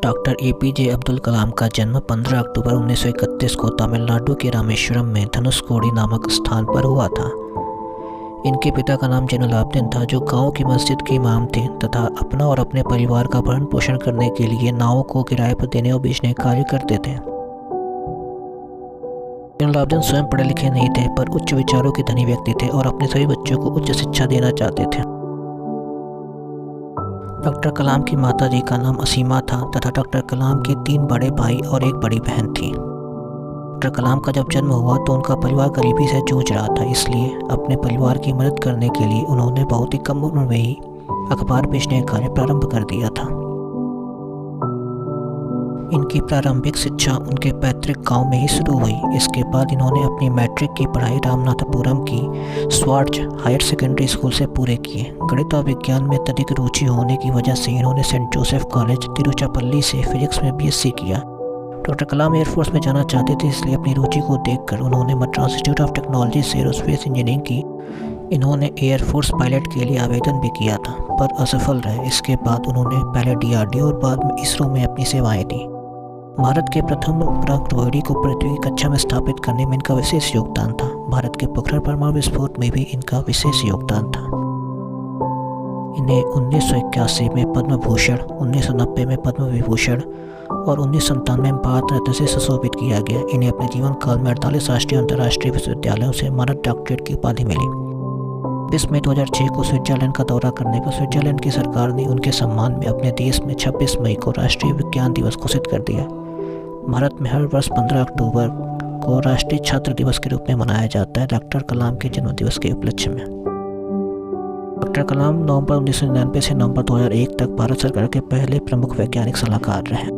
Doctor APJ Abdul Kalam का जन्म 15 अक्टूबर 1931 को तमिलनाडु के रामेश्वरम में धनुषकोडी नामक स्थान पर हुआ था। इनके पिता का नाम जैनुलाब्दीन था, जो गांव की मस्जिद के इमाम थे तथा अपना और अपने परिवार का भरण पोषण करने के लिए नावों को किराए पर देने और बेचने का कार्य करते थे। जैनुलाब्दीन स्वयं पढ़े लिखे नहीं थे, पर उच्च विचारों के धनी व्यक्ति थे और अपने सभी बच्चों को उच्च शिक्षा देना चाहते थे। डॉक्टर कलाम की माताजी का नाम असीमा था तथा डॉक्टर कलाम के 3 बड़े भाई और 1 बड़ी बहन थी। डॉक्टर कलाम का जब जन्म हुआ तो उनका परिवार गरीबी से जूझ रहा था, इसलिए अपने परिवार की मदद करने के लिए उन्होंने बहुत ही कम उम्र में ही अखबार बेचने का कार्य प्रारंभ कर दिया था। इनकी प्रारंभिक शिक्षा उनके पैतृक गांव में ही शुरू हुई। इसके बाद इन्होंने अपनी मैट्रिक की पढ़ाई रामनाथपुरम की स्वार्ज हायर सेकेंडरी स्कूल से पूरे किए। गणित और विज्ञान में अत्यधिक रुचि होने की वजह से इन्होंने सेंट जोसेफ कॉलेज तिरुचिरापल्ली से फिजिक्स में बीएससी किया। डॉक्टर कलाम एयरफोर्स में जाना चाहते थे, इसलिए अपनी रुचि को देखकर उन्होंने मद्रास इंस्टीट्यूट ऑफ टेक्नोलॉजी से एरोस्पेस इंजीनियरिंग की। इन्होंने एयरफोर्स पायलट के लिए आवेदन भी किया था, पर असफल रहे। इसके बाद उन्होंने पहले डीआरडीओ और बाद में इसरो में अपनी सेवाएं दी। भारत के प्रथम उपग्रह रोहिणी को पृथ्वी की कक्षा में स्थापित करने में इनका विशेष योगदान था। भारत के पोखरण परमाणु विस्फोट में भी इनका विशेष योगदान था। इन्हें 1981 में पद्म भूषण, 1990 में पद्म विभूषण और 1997 में भारत रत्न से सुशोभित किया गया। इन्हें अपने जीवन काल में 48 राष्ट्रीय और अंतर्राष्ट्रीय विश्वविद्यालयों से मानद डॉक्टरेट की उपाधि मिली। 20 मई 2006 को स्विट्जरलैंड का दौरा करने पर स्विट्जरलैंड की सरकार ने उनके सम्मान में अपने देश में 26 मई को राष्ट्रीय विज्ञान दिवस घोषित कर दिया। भारत में हर वर्ष 15 अक्टूबर को राष्ट्रीय छात्र दिवस के रूप में मनाया जाता है, डॉक्टर कलाम के जन्मदिवस के उपलक्ष्य में। डॉक्टर कलाम नवंबर 1999 से नवंबर 2001 तक भारत सरकार के पहले प्रमुख वैज्ञानिक सलाहकार रहे।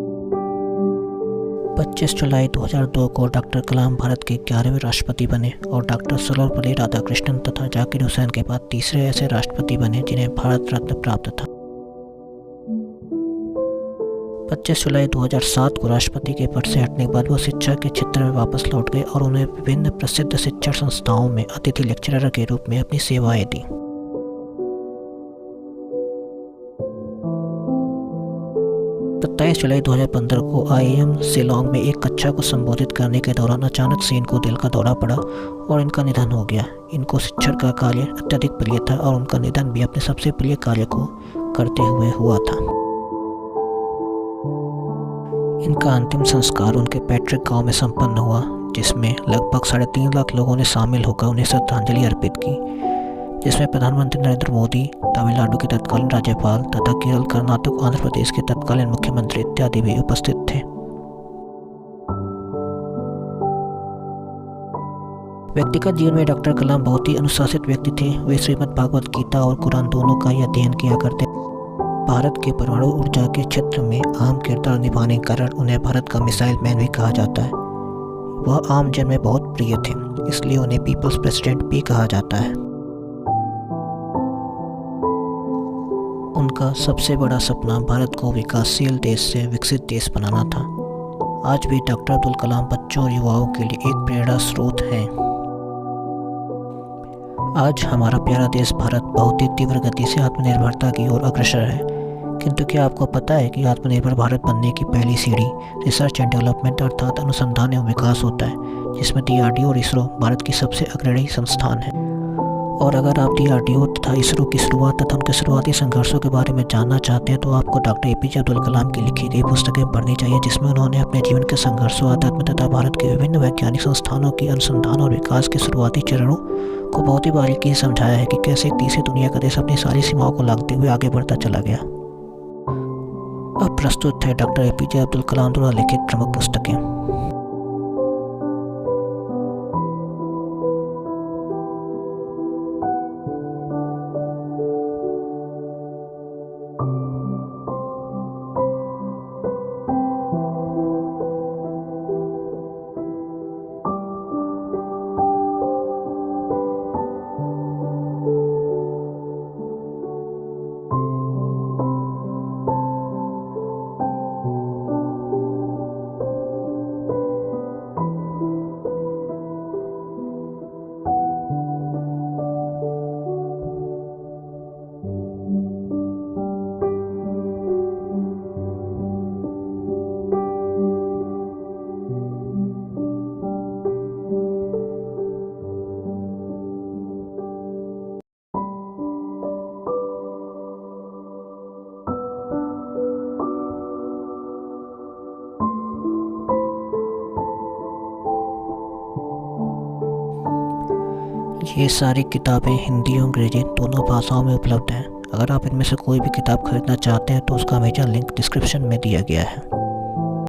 25 जुलाई 2002 को डॉक्टर कलाम भारत के 11वें राष्ट्रपति बने और डॉक्टर सर्वपल्ली राधाकृष्णन तथा जाकिर हुसैन के बाद तीसरे ऐसे राष्ट्रपति बने जिन्हें भारत रत्न प्राप्त था। 25 जुलाई 2007 को राष्ट्रपति के पद से हटने के बाद वो शिक्षा के क्षेत्र में वापस लौट गए और उन्हें विभिन्न प्रसिद्ध शिक्षण संस्थाओं में अतिथि लेक्चरर के रूप में अपनी सेवाएं दी। 27 जुलाई 2015 को आईआईएम शिलांग में एक कक्षा को संबोधित करने के दौरान अचानक से इनको दिल का दौरा पड़ा और इनका निधन हो गया। इनको शिक्षण का कार्य अत्यधिक प्रिय था और उनका निधन भी अपने सबसे प्रिय कार्य को करते हुए हुआ था। इनका अंतिम संस्कार उनके पैतृक गांव में संपन्न हुआ, जिसमें लगभग 3.5 लाख लोगों ने शामिल होकर उन्हें श्रद्धांजलि अर्पित की, जिसमें प्रधानमंत्री नरेंद्र मोदी, तमिलनाडु के तत्कालीन राज्यपाल तथा केरल, कर्नाटक, आंध्र प्रदेश के तत्कालीन मुख्यमंत्री इत्यादि भी उपस्थित थे। व्यक्तिगत जीवन में डॉक्टर कलाम बहुत ही अनुशासित व्यक्ति थे। वे श्रीमद् भागवत गीता और कुरान दोनों का ही अध्ययन किया करते। भारत के परमाणु ऊर्जा के क्षेत्र में अहम किरदार निभाने के कारण उन्हें भारत का मिसाइल मैन भी कहा जाता है। वह आम जन में बहुत प्रिय थे, इसलिए उन्हें पीपल्स प्रेसिडेंट भी कहा जाता है। उनका सबसे बड़ा सपना भारत को विकासशील देश से विकसित देश बनाना था। आज भी डॉक्टर अब्दुल कलाम बच्चों और युवाओं के लिए एक प्रेरणा स्रोत हैं। आज हमारा प्यारा देश भारत बहुत ही तीव्र गति से आत्मनिर्भरता की ओर अग्रसर है, किंतु क्या आपको पता है कि आत्मनिर्भर भारत बनने की पहली सीढ़ी रिसर्च एंड डेवलपमेंट अर्थात अनुसंधान एवं विकास होता है, जिसमें डीआरडीओ और इसरो भारत की सबसे अग्रणी संस्थान है। और अगर आप डीआरडीओ तथा इसरो की शुरुआत तथा उनके शुरुआती संघर्षों के बारे में जानना चाहते हैं तो आपको डॉक्टर एपीजे अब्दुल कलाम की लिखी गई पुस्तकें पढ़नी चाहिए, जिसमें उन्होंने अपने जीवन के संघर्षों, आध्यात्म तथा भारत के विभिन्न वैज्ञानिक संस्थानों की अनुसंधान और विकास के शुरुआती चरणों को बहुत ही बारीकी से समझाया है कि कैसे एक तीसरी दुनिया का देश अपनी सारी सीमाओं को लांघते हुए आगे बढ़ता चला गया। अब प्रस्तुत है डॉक्टर एपीजे अब्दुल कलाम द्वारा लिखित प्रमुख पुस्तकें। ये सारी किताबें हिंदी और अंग्रेजी दोनों भाषाओं में उपलब्ध हैं। अगर आप इनमें से कोई भी किताब खरीदना चाहते हैं तो उसका अमेजन लिंक डिस्क्रिप्शन में दिया गया है।